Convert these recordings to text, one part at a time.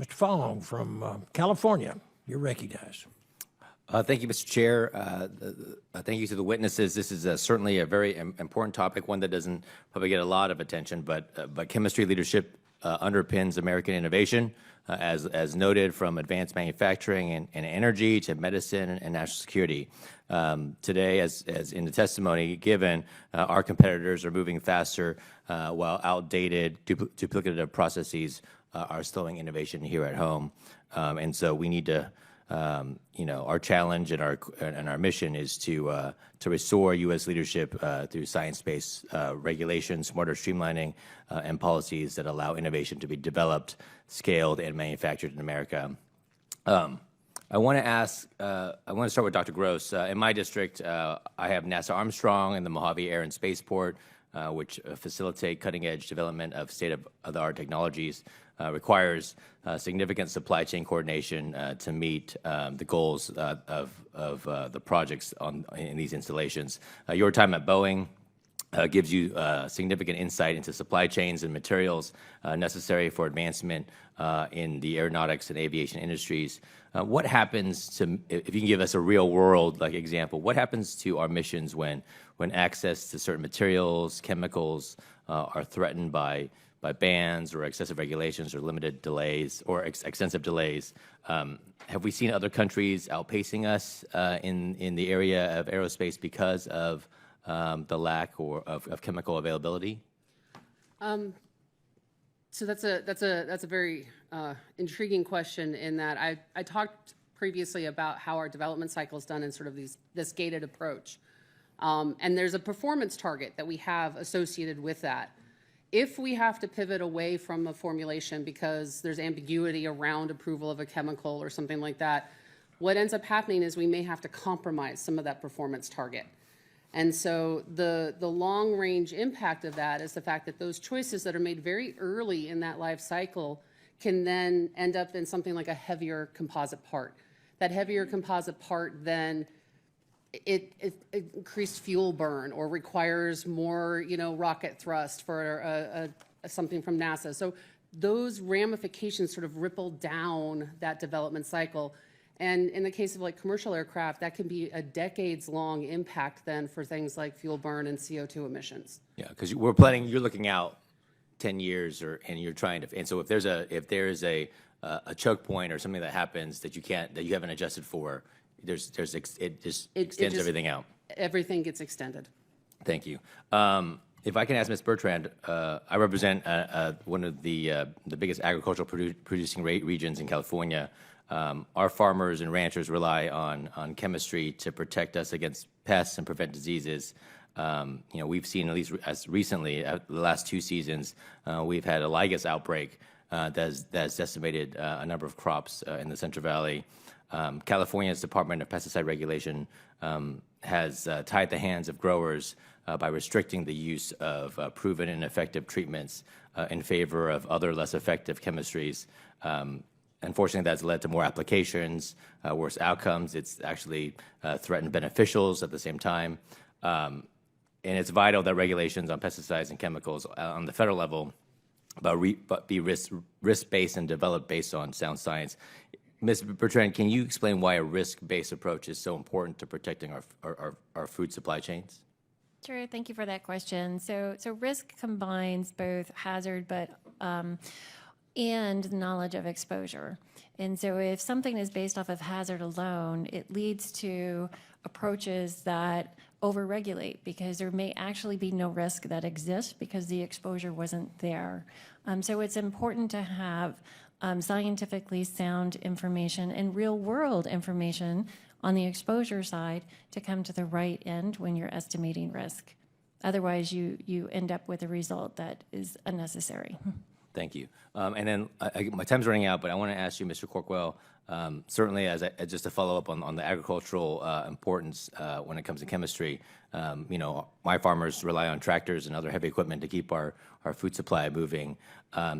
Mr. Fong from California, you're recognized. Thank you, Mr. Chair. Thank you to the witnesses. This is certainly a very important topic, one that doesn't probably get a lot of attention, but chemistry leadership underpins American innovation, as noted, from advanced manufacturing and energy to medicine and national security. Today, as in the testimony given, our competitors are moving faster while outdated, duplicative processes are slowing innovation here at home. And so we need to, our challenge and our mission is to restore U.S. leadership through science-based regulations, smarter streamlining, and policies that allow innovation to be developed, scaled, and manufactured in America. I want to start with Dr. Gross. In my district, I have NASA Armstrong and the Mojave Air and Spaceport, which facilitate cutting-edge development of state-of-the-art technologies. Requires significant supply chain coordination to meet the goals of the projects in these installations. Your time at Boeing gives you significant insight into supply chains and materials necessary for advancement in the aeronautics and aviation industries. What happens to, if you can give us a real-world example, what happens to our missions when access to certain materials, chemicals are threatened by bans or excessive regulations or limited delays or extensive delays? Have we seen other countries outpacing us in the area of aerospace because of the lack of chemical availability? So that's a very intriguing question, in that I talked previously about how our development cycle is done in sort of this gated approach. And there's a performance target that we have associated with that. If we have to pivot away from a formulation because there's ambiguity around approval of a chemical or something like that, what ends up happening is we may have to compromise some of that performance target. And so the long-range impact of that is the fact that those choices that are made very early in that life cycle can then end up in something like a heavier composite part. That heavier composite part then it increased fuel burn or requires more, rocket thrust for something from NASA. So those ramifications sort of ripple down that development cycle. And in the case of commercial aircraft, that can be a decades-long impact then for things like fuel burn and CO2 emissions. Yeah, because you're looking out 10 years, and you're trying to. And so if there's a choke point or something that happens that you haven't adjusted for, it just extends everything out. Everything gets extended. Thank you. If I can ask Ms. Bertrand, I represent one of the biggest agricultural producing regions in California. Our farmers and ranchers rely on chemistry to protect us against pests and prevent diseases. We've seen, at least as recently, the last 2 seasons, we've had a lygus outbreak that's decimated a number of crops in the Central Valley. California's Department of Pesticide Regulation has tied the hands of growers by restricting the use of proven and effective treatments in favor of other less effective chemistries. Unfortunately, that's led to more applications, worse outcomes. It's actually threatened beneficials at the same time. And it's vital that regulations on pesticides and chemicals on the federal level be risk-based and developed based on sound science. Ms. Bertrand, can you explain why a risk-based approach is so important to protecting our food supply chains? Sure. Thank you for that question. So risk combines both hazard and knowledge of exposure. And so if something is based off of hazard alone, it leads to approaches that overregulate because there may actually be no risk that exists because the exposure wasn't there. So it's important to have scientifically sound information and real-world information on the exposure side to come to the right end when you're estimating risk. Otherwise, you end up with a result that is unnecessary. Thank you. And then my time's running out, but I want to ask you, Mr. Corkwell, certainly just to follow up on the agricultural importance when it comes to chemistry. My farmers rely on tractors and other heavy equipment to keep our food supply moving.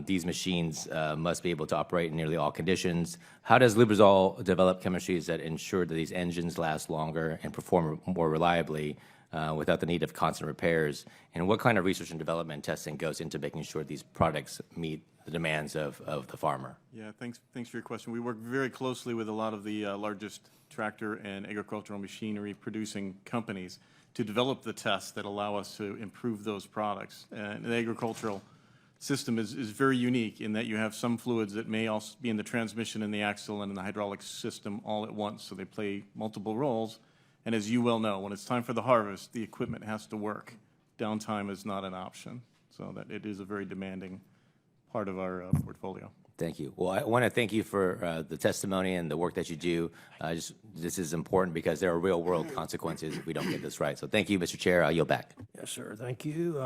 These machines must be able to operate in nearly all conditions. How does Lubrizol develop chemistries that ensure that these engines last longer and perform more reliably without the need of constant repairs? And what kind of research and development testing goes into making sure these products meet the demands of the farmer. Yeah, thanks for your question. We work very closely with a lot of the largest tractor and agricultural machinery producing companies to develop the tests that allow us to improve those products. And the agricultural system is very unique in that you have some fluids that may also be in the transmission and the axle and in the hydraulic system all at once, so they play multiple roles. And as you well know, when it's time for the harvest, the equipment has to work. Downtime is not an option, so that it is a very demanding part of our portfolio. Thank you. Well, I want to thank you for the testimony and the work that you do. This is important because there are real-world consequences if we don't get this right. So thank you, Mr. Chair. I'll yield back. Yes, sir. Thank you.